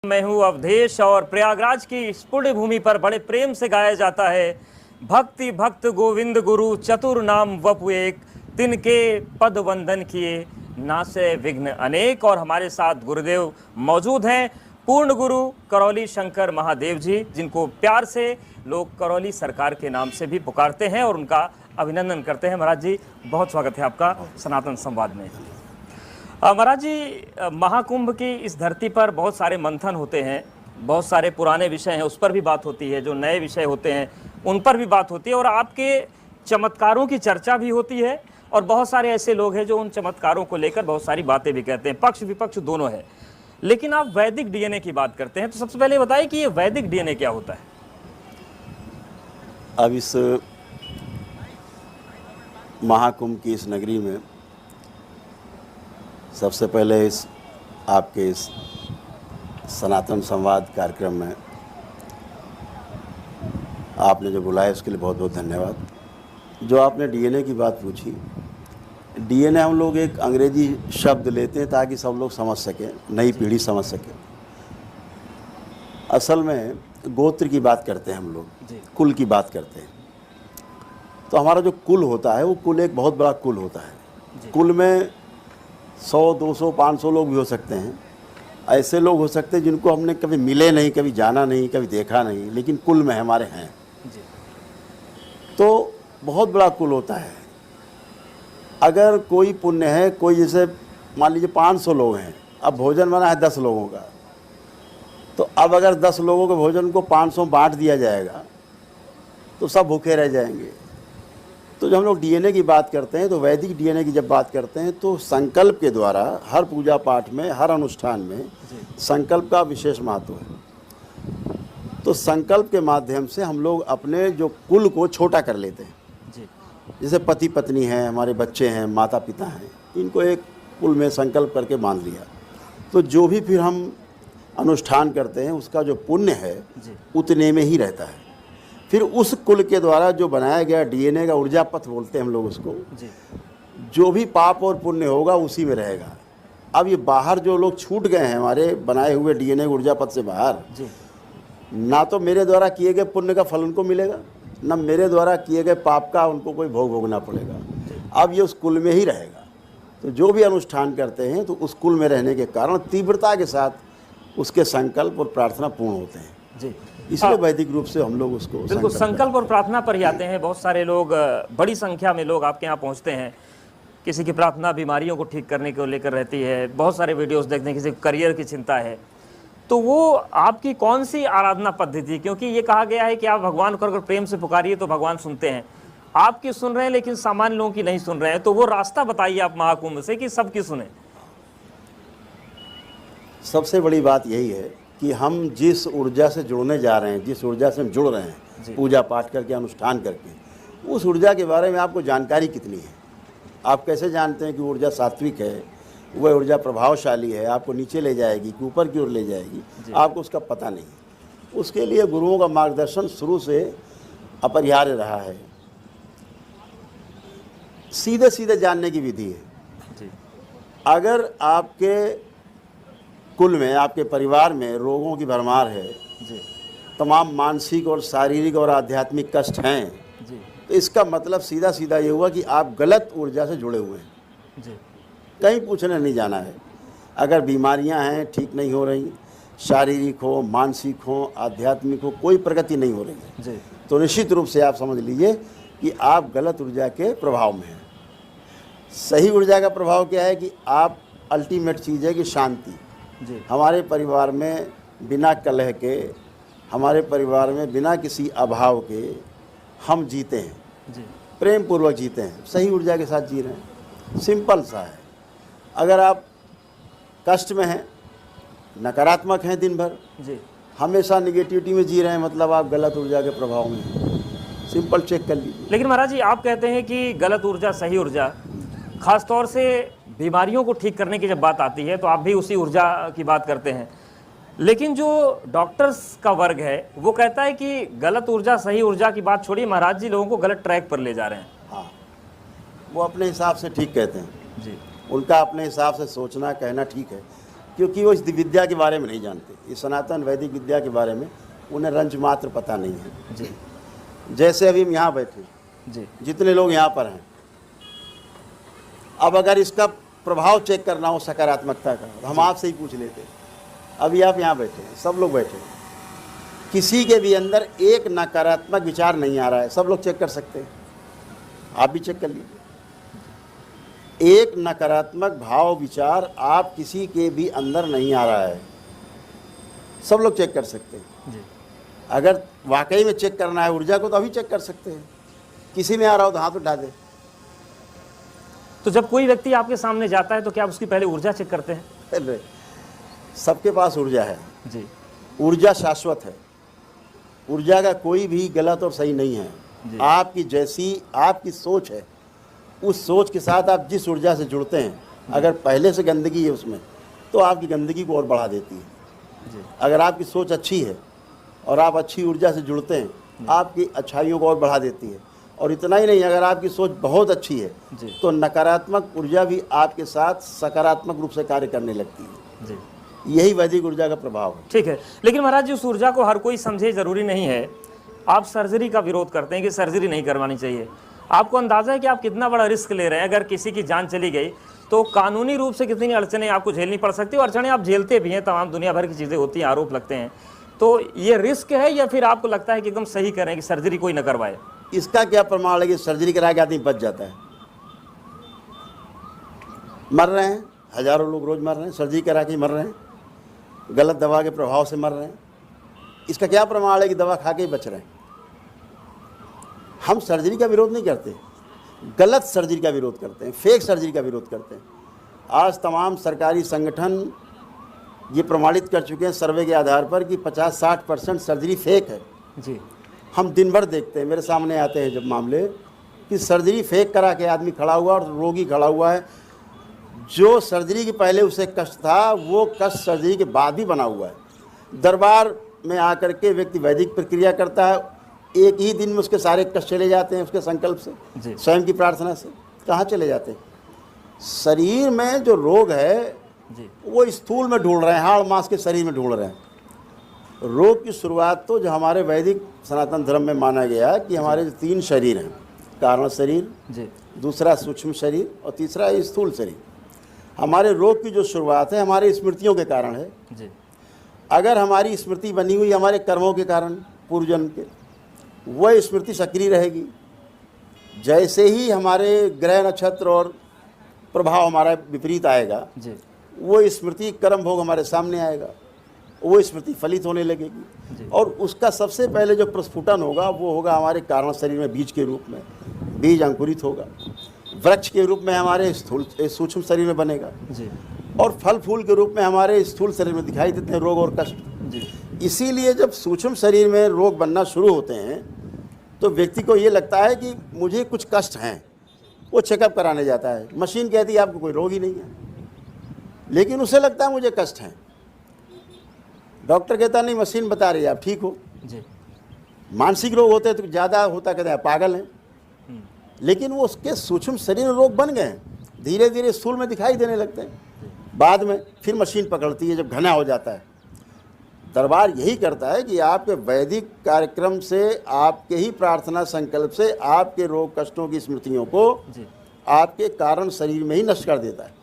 मैं हूँ अवधेश और प्रयागराज की इस पुण्य भूमि पर बड़े प्रेम से गाया जाता है भक्ति भक्त गोविंद गुरु चतुर नाम वपु एक तिनके पद वंदन किए नासे विघ्न अनेक। और हमारे साथ गुरुदेव मौजूद हैं, पूर्ण गुरु करौली शंकर महादेव जी, जिनको प्यार से लोग करौली सरकार के नाम से भी पुकारते हैं और उनका अभिनंदन करते हैं। महाराज जी, बहुत स्वागत है आपका सनातन संवाद में। महाराज जी, महाकुंभ की इस धरती पर बहुत सारे मंथन होते हैं, बहुत सारे पुराने विषय हैं उस पर भी बात होती है, जो नए विषय होते हैं उन पर भी बात होती है और आपके चमत्कारों की चर्चा भी होती है। और बहुत सारे ऐसे लोग हैं जो उन चमत्कारों को लेकर बहुत सारी बातें भी कहते हैं, पक्ष विपक्ष दोनों है। लेकिन आप वैदिक डीएनए की बात करते हैं, तो सबसे पहले बताइए कि ये वैदिक डीएनए क्या होता है? अब इस महाकुंभ की इस नगरी में सबसे पहले इस आपके इस सनातन संवाद कार्यक्रम में आपने जो बुलाया उसके लिए बहुत बहुत धन्यवाद। जो आपने डीएनए की बात पूछी, डीएनए हम लोग एक अंग्रेजी शब्द लेते हैं ताकि सब लोग समझ सकें, नई पीढ़ी समझ सके। असल में गोत्र की बात करते हैं हम लोग, कुल की बात करते हैं। तो हमारा जो कुल होता है वो कुल एक बहुत बड़ा कुल होता है। कुल में 100, 200, 500 लोग भी हो सकते हैं। ऐसे लोग हो सकते हैं जिनको हमने कभी मिले नहीं, कभी जाना नहीं, कभी देखा नहीं, लेकिन कुल में हमारे हैं। तो बहुत बड़ा कुल होता है। अगर कोई पुण्य है, कोई जैसे मान लीजिए 500 लोग हैं, अब भोजन बना है 10 लोगों का, तो अब अगर 10 लोगों के भोजन को 500 बांट दिया जाएगा तो सब भूखे रह जाएंगे। तो जब हम लोग डीएनए की बात करते हैं, तो वैदिक डीएनए की जब बात करते हैं तो संकल्प के द्वारा हर पूजा पाठ में, हर अनुष्ठान में संकल्प का विशेष महत्व है। तो संकल्प के माध्यम से हम लोग अपने जो कुल को छोटा कर लेते हैं। जैसे पति पत्नी हैं, हमारे बच्चे हैं, माता पिता हैं, इनको एक कुल में संकल्प करके बांध लिया। तो जो भी फिर हम अनुष्ठान करते हैं उसका जो पुण्य है उतने में ही रहता है। फिर उस कुल के द्वारा जो बनाया गया डीएनए का ऊर्जा पथ बोलते हैं हम लोग उसको, जो भी पाप और पुण्य होगा उसी में रहेगा। अब ये बाहर जो लोग छूट गए हैं हमारे बनाए हुए डीएनए ऊर्जा पथ से बाहर, ना तो मेरे द्वारा किए गए पुण्य का फल उनको मिलेगा, ना मेरे द्वारा किए गए पाप का उनको कोई भोग भोगना पड़ेगा। अब ये उस कुल में ही रहेगा। तो जो भी अनुष्ठान करते हैं तो उस कुल में रहने के कारण तीव्रता के साथ उसके संकल्प और प्रार्थना पूर्ण होते हैं जी। इसलिए वैदिक रूप से हम लोग उसको बिल्कुल संकल्प और प्रार्थना पर ही आते हैं। बहुत सारे लोग, बड़ी संख्या में लोग आपके यहाँ पहुँचते हैं। किसी की प्रार्थना बीमारियों को ठीक करने को लेकर रहती है, बहुत सारे वीडियोस देखते हैं, किसी को करियर की चिंता है। तो वो आपकी कौन सी आराधना पद्धति? क्योंकि ये कहा गया है कि आप भगवान को अगर प्रेम से पुकारिए तो भगवान सुनते हैं। आपकी सुन रहे हैं लेकिन सामान्य लोगों की नहीं सुन रहे हैं। तो वो रास्ता बताइए आप महाकुंभ से कि सबकी सुने। सबसे बड़ी बात यही है कि हम जिस ऊर्जा से जुड़ने जा रहे हैं, जिस ऊर्जा से हम जुड़ रहे हैं पूजा पाठ करके, अनुष्ठान करके, उस ऊर्जा के बारे में आपको जानकारी कितनी है? आप कैसे जानते हैं कि ऊर्जा सात्विक है, वह ऊर्जा प्रभावशाली है, आपको नीचे ले जाएगी कि ऊपर की ओर ले जाएगी? आपको उसका पता नहीं है। उसके लिए गुरुओं का मार्गदर्शन शुरू से अपरिहार्य रहा है। सीधे सीधे जानने की विधि है। अगर आपके कुल में, आपके परिवार में रोगों की भरमार है, तमाम मानसिक और शारीरिक और आध्यात्मिक कष्ट हैं, तो इसका मतलब सीधा सीधा ये हुआ कि आप गलत ऊर्जा से जुड़े हुए हैं। कहीं पूछने नहीं जाना है। अगर बीमारियां हैं, ठीक नहीं हो रही, शारीरिक हो, मानसिक हो, आध्यात्मिक हो, कोई प्रगति नहीं हो रही है, तो निश्चित रूप से आप समझ लीजिए कि आप गलत ऊर्जा के प्रभाव में हैं। सही ऊर्जा का प्रभाव क्या है कि आप, अल्टीमेट चीज़ है कि शांति। हमारे परिवार में बिना कलह के, हमारे परिवार में बिना किसी अभाव के हम जीते हैं, प्रेम पूर्वक जीते हैं, सही ऊर्जा के साथ जी रहे हैं। सिंपल सा है। अगर आप कष्ट में हैं, नकारात्मक हैं, दिन भर हमेशा निगेटिविटी में जी रहे हैं, मतलब आप गलत ऊर्जा के प्रभाव में हैं। सिंपल चेक कर लीजिए। लेकिन महाराज जी, आप कहते हैं कि गलत ऊर्जा, सही ऊर्जा, खासतौर से बीमारियों को ठीक करने की जब बात आती है तो आप भी उसी ऊर्जा की बात करते हैं। लेकिन जो डॉक्टर्स का वर्ग है वो कहता है कि गलत ऊर्जा, सही ऊर्जा की बात छोड़िए, महाराज जी लोगों को गलत ट्रैक पर ले जा रहे हैं। हाँ, वो अपने हिसाब से ठीक कहते हैं जी। उनका अपने हिसाब से सोचना, कहना ठीक है। क्योंकि वो इस विद्या के बारे में नहीं जानते, इस सनातन वैदिक विद्या के बारे में उन्हें रंज मात्र पता नहीं है। जी जैसे अभी हम यहाँ बैठे, जी जितने लोग यहाँ पर हैं, अब अगर इसका प्रभाव चेक करना हो सकारात्मकता का, तो हम आपसे ही पूछ लेते। अभी आप यहाँ बैठे हैं, सब लोग बैठे हैं, किसी के भी अंदर एक नकारात्मक विचार नहीं आ रहा है, सब लोग चेक कर सकते हैं, आप भी चेक कर लीजिए। एक नकारात्मक भाव विचार आप किसी के भी अंदर नहीं आ रहा है, सब लोग चेक कर सकते हैं। जी अगर वाकई में चेक करना है ऊर्जा को तो अभी चेक कर सकते हैं, किसी में आ रहा हो तो हाथ उठा दे। तो जब कोई व्यक्ति आपके सामने जाता है तो क्या आप उसकी पहले ऊर्जा चेक करते हैं? अरे, सबके पास ऊर्जा है, जी ऊर्जा शाश्वत है, ऊर्जा का कोई भी गलत और सही नहीं है। जी। आपकी जैसी आपकी सोच है, उस सोच के साथ आप जिस ऊर्जा से जुड़ते हैं, अगर पहले से गंदगी है उसमें तो आपकी गंदगी को और बढ़ा देती है। जी अगर आपकी सोच अच्छी है और आप अच्छी ऊर्जा से जुड़ते हैं, आपकी अच्छाइयों को और बढ़ा देती है। और इतना ही नहीं, अगर आपकी सोच बहुत अच्छी है जी तो नकारात्मक ऊर्जा भी आपके साथ सकारात्मक रूप से कार्य करने लगती है। जी यही वैदिक ऊर्जा का प्रभाव है। ठीक है, लेकिन महाराज जी उस ऊर्जा को हर कोई समझे, जरूरी नहीं है। आप सर्जरी का विरोध करते हैं कि सर्जरी नहीं करवानी चाहिए। आपको अंदाजा है कि आप कितना बड़ा रिस्क ले रहे हैं? अगर किसी की जान चली गई तो कानूनी रूप से कितनी अड़चनें आपको झेलनी पड़ सकती है, और अड़चनें आप झेलते भी हैं, तमाम दुनिया भर की चीज़ें होती हैं, आरोप लगते हैं। तो ये रिस्क है या फिर आपको लगता है कि एकदम सही करें कि सर्जरी कोई न करवाए? इसका क्या प्रमाण है कि सर्जरी करा के आदमी बच जाता है? मर रहे हैं, हजारों लोग रोज मर रहे हैं, सर्जरी करा के मर रहे हैं, गलत दवा के प्रभाव से मर रहे हैं। इसका क्या प्रमाण है कि दवा खा के ही बच रहे हैं? हम सर्जरी का विरोध नहीं करते, गलत सर्जरी का विरोध करते हैं, फेक सर्जरी का विरोध करते हैं। आज तमाम सरकारी संगठन ये प्रमाणित कर चुके हैं सर्वे के आधार पर कि 50-60% सर्जरी फेक है। जी हम दिन भर देखते हैं, मेरे सामने आते हैं जब मामले कि सर्जरी फेक करा के आदमी खड़ा हुआ और रोगी खड़ा हुआ है, जो सर्जरी के पहले उसे कष्ट था वो कष्ट सर्जरी के बाद भी बना हुआ है। दरबार में आकर के व्यक्ति वैदिक प्रक्रिया करता है, एक ही दिन में उसके सारे कष्ट चले जाते हैं उसके संकल्प से, जी स्वयं की प्रार्थना से। कहाँ चले जाते हैं? शरीर में जो रोग है जी वो स्थूल में ढूंढ रहे हैं, हाड़ मांस के शरीर में ढूंढ रहे हैं। रोग की शुरुआत तो जो हमारे वैदिक सनातन धर्म में माना गया है कि हमारे जो 3 शरीर हैं, कारण शरीर, जी दूसरा सूक्ष्म शरीर और तीसरा स्थूल शरीर। हमारे रोग की जो शुरुआत है हमारे स्मृतियों के कारण है। जी अगर हमारी स्मृति बनी हुई हमारे कर्मों के कारण, पूर्व जन्म के, वह स्मृति सक्रिय रहेगी। जैसे ही हमारे ग्रह नक्षत्र और प्रभाव हमारा विपरीत आएगा, जी वो स्मृति कर्म भोग हमारे सामने आएगा, वो स्मृति फलित होने लगेगी। और उसका सबसे पहले जो प्रस्फुटन होगा वो होगा हमारे कारण शरीर में बीज के रूप में, बीज अंकुरित होगा, वृक्ष के रूप में हमारे स्थूल सूक्ष्म शरीर में बनेगा, जी और फल फूल के रूप में हमारे स्थूल शरीर में दिखाई देते हैं रोग और कष्ट। जी इसीलिए जब सूक्ष्म शरीर में रोग बनना शुरू होते हैं तो व्यक्ति को ये लगता है कि मुझे कुछ कष्ट हैं, वो चेकअप कराने जाता है। मशीन कहती है आपको कोई रोग ही नहीं है, लेकिन उसे लगता है मुझे कष्ट हैं। डॉक्टर कहता नहीं, मशीन बता रही है आप ठीक हो। जी मानसिक रोग होते हैं तो ज़्यादा होता, कहते हैं पागल हैं, लेकिन वो उसके सूक्ष्म शरीर में रोग बन गए हैं, धीरे धीरे स्थूल में दिखाई देने लगते हैं। बाद में फिर मशीन पकड़ती है जब घना हो जाता है। दरबार यही करता है कि आपके वैदिक कार्यक्रम से, आपके ही प्रार्थना संकल्प से आपके रोग कष्टों की स्मृतियों को जी आपके कारण शरीर में ही नष्ट कर देता है,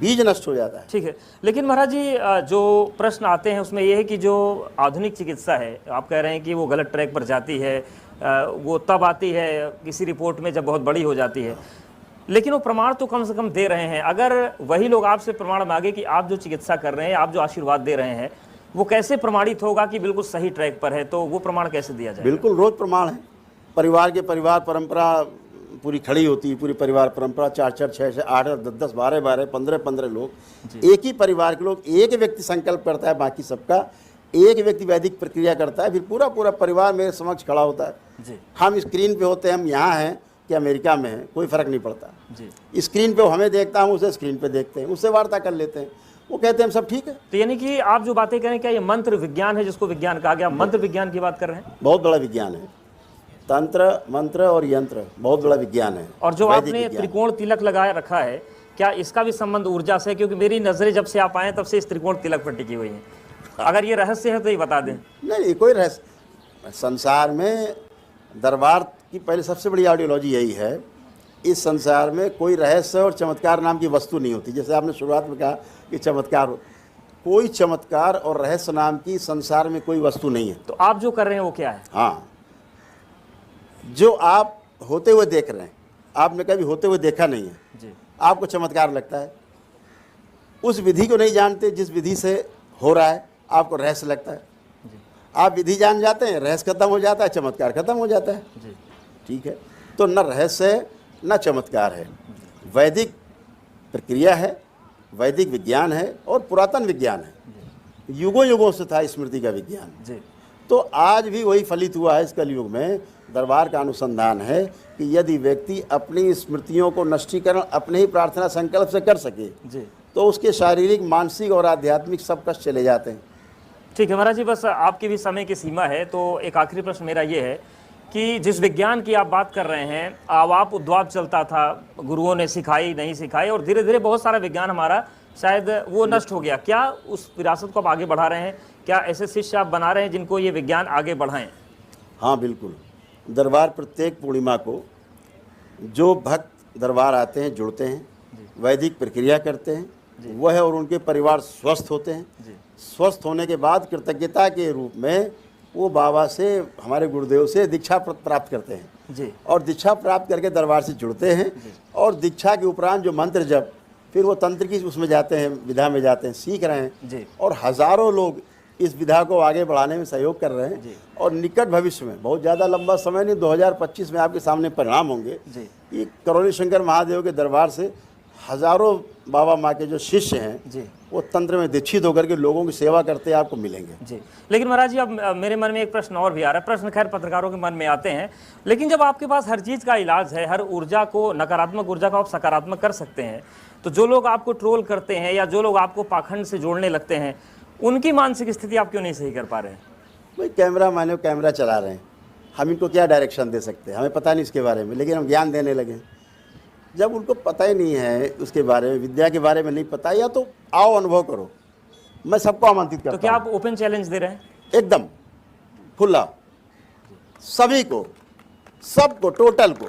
बीज नष्ट हो जाता है। ठीक है, लेकिन महाराज जी जो प्रश्न आते हैं उसमें यह है कि जो आधुनिक चिकित्सा है, आप कह रहे हैं कि वो गलत ट्रैक पर जाती है, वो तब आती है किसी रिपोर्ट में जब बहुत बड़ी हो जाती है, लेकिन वो प्रमाण तो कम से कम दे रहे हैं। अगर वही लोग आपसे प्रमाण मांगे कि आप जो चिकित्सा कर रहे हैं, आप जो आशीर्वाद दे रहे हैं, वो कैसे प्रमाणित होगा कि बिल्कुल सही ट्रैक पर है? तो वो प्रमाण कैसे दिया जाए? बिल्कुल रोज प्रमाण है। परिवार के परिवार परंपरा पूरी खड़ी होती है, पूरी परिवार परंपरा 4-4, 6-6, 8-8, 10-10, 12-12, 15-15 लोग, एक ही परिवार के लोग, एक व्यक्ति संकल्प करता है, बाकी सबका एक व्यक्ति वैदिक प्रक्रिया करता है, फिर पूरा पूरा परिवार मेरे समक्ष खड़ा होता है। जी हम स्क्रीन पे होते हैं, हम यहाँ हैं कि अमेरिका में हैं, कोई फ़र्क नहीं पड़ता। जी स्क्रीन पे वो हमें देखता है, हम उसे स्क्रीन पे देखते हैं, उससे वार्ता कर लेते हैं, वो कहते हैं हम सब ठीक है। तो यानी कि आप जो बातें करें, क्या ये मंत्र विज्ञान है जिसको विज्ञान कहा गया? मंत्र विज्ञान की बात कर रहे हैं? बहुत बड़ा विज्ञान है, तंत्र मंत्र और यंत्र बहुत बड़ा विज्ञान है। और जो वैदिक आपने विज्ञान। त्रिकोण तिलक लगाए रखा है, क्या इसका भी संबंध ऊर्जा से है? क्योंकि मेरी नज़रें जब से आप आए तब से इस त्रिकोण तिलक पर टिकी हुई हैं। अगर ये रहस्य है तो ये बता दें। नहीं, कोई रहस्य संसार में दरबार की पहले सबसे बड़ी आइडियोलॉजी यही है, इस संसार में कोई रहस्य और चमत्कार नाम की वस्तु नहीं होती। जैसे आपने शुरुआत में कहा कि चमत्कार हो, कोई चमत्कार और रहस्य नाम की संसार में कोई वस्तु नहीं है। तो आप जो कर रहे हैं वो क्या है? हाँ, जो आप होते हुए देख रहे हैं, आपने कभी होते हुए देखा नहीं है जी। आपको चमत्कार लगता है। उस विधि को नहीं जानते जिस विधि से हो रहा है, आपको रहस्य लगता है। आप विधि जान जाते हैं, रहस्य खत्म हो जाता है, चमत्कार खत्म हो जाता है। जी। ठीक है, तो न रहस्य है न चमत्कार है, वैदिक प्रक्रिया है, वैदिक विज्ञान है और पुरातन विज्ञान है। युगों युगों से था स्मृति का विज्ञान जी। तो आज भी वही फलित हुआ है। इस कलयुग में दरबार का अनुसंधान है कि यदि व्यक्ति अपनी स्मृतियों को नष्टीकरण अपने ही प्रार्थना संकल्प से कर सके जी। तो उसके शारीरिक, मानसिक और आध्यात्मिक सब कष्ट चले जाते हैं। ठीक है महाराज जी, बस आपकी भी समय की सीमा है, तो एक आखिरी प्रश्न मेरा ये है कि जिस विज्ञान की आप बात कर रहे हैं, आवाप उद्वाप चलता था, गुरुओं ने सिखाई नहीं सिखाई और धीरे धीरे बहुत सारा विज्ञान हमारा शायद वो नष्ट हो गया। क्या उस विरासत को आप आगे बढ़ा रहे हैं? क्या ऐसे शिष्य आप बना रहे हैं जिनको ये विज्ञान आगे बढ़ाएं? हाँ बिल्कुल, दरबार प्रत्येक पूर्णिमा को जो भक्त दरबार आते हैं, जुड़ते हैं, वैदिक प्रक्रिया करते हैं, वह और उनके परिवार स्वस्थ होते हैं। स्वस्थ होने के बाद कृतज्ञता के रूप में वो बाबा से, हमारे गुरुदेव से दीक्षा प्राप्त करते हैं जी। और दीक्षा प्राप्त करके दरबार से जुड़ते हैं और दीक्षा के उपरांत जो मंत्र जब फिर वो तंत्र की उसमें जाते हैं, विधा में जाते हैं, सीख रहे हैं जी। और हज़ारों लोग इस विधा को आगे बढ़ाने में सहयोग कर रहे हैं। और निकट भविष्य में, बहुत ज़्यादा लंबा समय नहीं, 2025 में आपके सामने परिणाम होंगे कि करौली शंकर महादेव के दरबार से हज़ारों बाबा माँ के जो शिष्य हैं जी। वो तंत्र में दीक्षित होकर के लोगों की सेवा करते हैं, आपको मिलेंगे जी। लेकिन महाराज जी, अब मेरे मन में एक प्रश्न और भी आ रहा है। प्रश्न खैर पत्रकारों के मन में आते हैं, लेकिन जब आपके पास हर चीज़ का इलाज है, हर ऊर्जा को, नकारात्मक ऊर्जा को आप सकारात्मक कर सकते हैं, तो जो लोग आपको ट्रोल करते हैं या जो लोग आपको पाखंड से जोड़ने लगते हैं, उनकी मानसिक स्थिति आप क्यों नहीं सही कर पा रहे हैं? भाई कैमरा माने कैमरा चला रहे हैं, हम इनको क्या डायरेक्शन दे सकते हैं? हमें पता नहीं इसके बारे में, लेकिन हम ज्ञान देने लगे। जब उनको पता ही नहीं है उसके बारे में, विद्या के बारे में नहीं पता, या तो आओ अनुभव करो। मैं सबको आमंत्रित करता हूं। तो क्या आप ओपन चैलेंज दे रहे हैं? एकदम खुला, सभी को, सबको, टोटल को,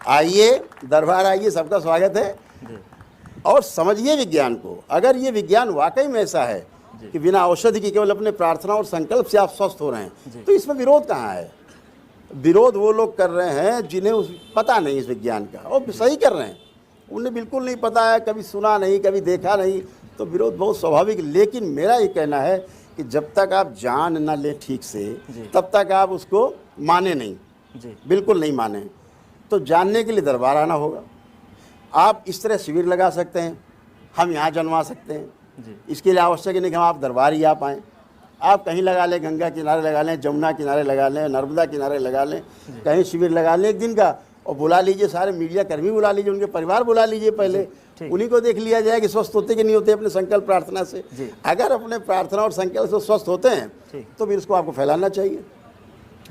आइए दरबार आइए, सबका स्वागत है और समझिए विज्ञान को। अगर ये विज्ञान वाकई में ऐसा है कि बिना औषधि के केवल अपने प्रार्थना और संकल्प से आप स्वस्थ हो रहे हैं, तो इसमें विरोध कहाँ है? विरोध वो लोग कर रहे हैं जिन्हें उस पता नहीं इस विज्ञान का, और सही कर रहे हैं। उन्हें बिल्कुल नहीं पता है, कभी सुना नहीं, कभी देखा नहीं, तो विरोध बहुत स्वाभाविक। लेकिन मेरा ये कहना है कि जब तक आप जान ना लें ठीक से, तब तक आप उसको माने नहीं, बिल्कुल नहीं माने। तो जानने के लिए दरबार आना होगा। आप इस तरह शिविर लगा सकते हैं, हम यहाँ जनवा सकते हैं। इसके लिए आवश्यक नहीं कि हम आप दरबार ही आ पाएँ। आप कहीं लगा लें, गंगा किनारे लगा लें, जमुना किनारे लगा लें, नर्मदा किनारे लगा लें, कहीं शिविर लगा लें एक दिन का, और बुला लीजिए सारे मीडिया कर्मी, बुला लीजिए, उनके परिवार बुला लीजिए, पहले उन्हीं को देख लिया जाए कि स्वस्थ होते कि नहीं होते अपने संकल्प प्रार्थना से। अगर अपने प्रार्थना और संकल्प से स्वस्थ होते हैं तो फिर उसको आपको फैलाना चाहिए।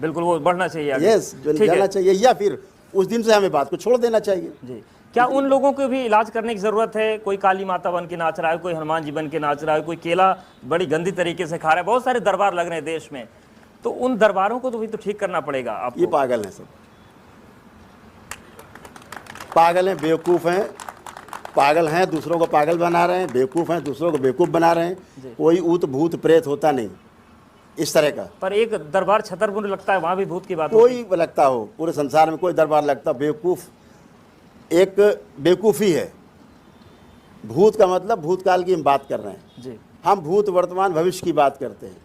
बिल्कुल, वो बढ़ना चाहिए, यस, जाना चाहिए, या फिर उस दिन से हमें बात को छोड़ देना चाहिए। जी। क्या उन लोगों को भी इलाज करने की ज़रूरत है? कोई काली माता बन के नाच रहा है, कोई हनुमान जी बन के नाच रहा है, कोई केला बड़ी गंदी तरीके से खा रहा है, बहुत सारे दरबार लग रहे हैं देश में, तो उन दरबारों को तो भी तो ठीक करना पड़ेगा आपको। ये पागल हैं, सब पागल हैं, बेवकूफ़ हैं, पागल हैं, दूसरों को पागल बना रहे हैं, बेवकूफ़ हैं, दूसरों को बेवकूफ़ बना रहे हैं। कोई ऊत भूत प्रेत होता नहीं इस तरह का। पर एक दरबार छतरपुर लगता है, वहाँ भी भूत की बात कोई लगता हो, पूरे संसार में कोई दरबार लगता, बेवकूफ़ एक बेवकूफ़ी है। भूत का मतलब भूतकाल की हम बात कर रहे हैं जी। हम भूत, वर्तमान, भविष्य की बात करते हैं।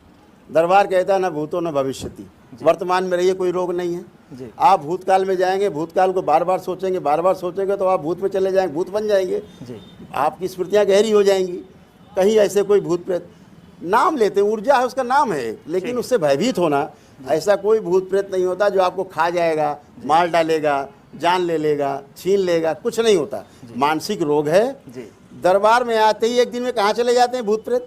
दरबार कहता है ना भूतो न भविष्यति, वर्तमान में रहिए, कोई रोग नहीं है जी। आप भूतकाल में जाएंगे, भूतकाल को बार बार सोचेंगे, बार बार सोचेंगे तो आप भूत में चले जाएंगे, भूत बन जाएंगे जी। आपकी स्मृतियाँ गहरी हो जाएंगी। कहीं ऐसे कोई भूत प्रेत नाम लेते, ऊर्जा है उसका नाम है, लेकिन उससे भयभीत होना, ऐसा कोई भूत प्रेत नहीं होता जो आपको खा जाएगा, मार डालेगा, जान ले लेगा, छीन लेगा, कुछ नहीं होता। मानसिक रोग है। दरबार में आते ही एक दिन में कहाँ चले जाते हैं भूत प्रेत?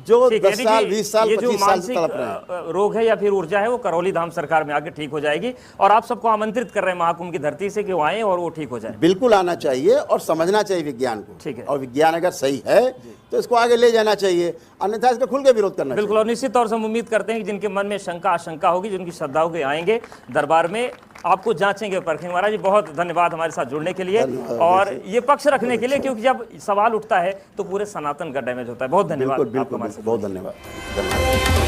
जो ठीक है, 10 साल, 20 साल, ये जो 25 साल से मानसिक तड़प रहे हैं। रोग है या फिर ऊर्जा है वो करौली धाम सरकार में आके ठीक हो जाएगी, और आप सबको आमंत्रित कर रहे हैं महाकुंभ की धरती से कि वो आए और वो ठीक हो जाए। बिल्कुल आना चाहिए और समझना चाहिए विज्ञान को। ठीक है। और विज्ञान अगर सही है तो इसको आगे ले जाना चाहिए, अन्यथा इसका खुल के विरोध करना चाहिए। बिल्कुल, और निश्चित तौर से हम उम्मीद करते हैं कि जिनके मन में शंका आशंका होगी, जिनकी श्रद्धाओं के आएंगे दरबार में, आपको जांचेंगे परखेंगे। महाराज जी बहुत धन्यवाद हमारे साथ जुड़ने के लिए धन्यवाद। और ये पक्ष रखने के लिए, क्योंकि जब सवाल उठता है तो पूरे सनातन का डैमेज होता है। बहुत धन्यवाद बिल्कुल आपका हमारे बिल्कुल, साथ। बहुत धन्यवाद।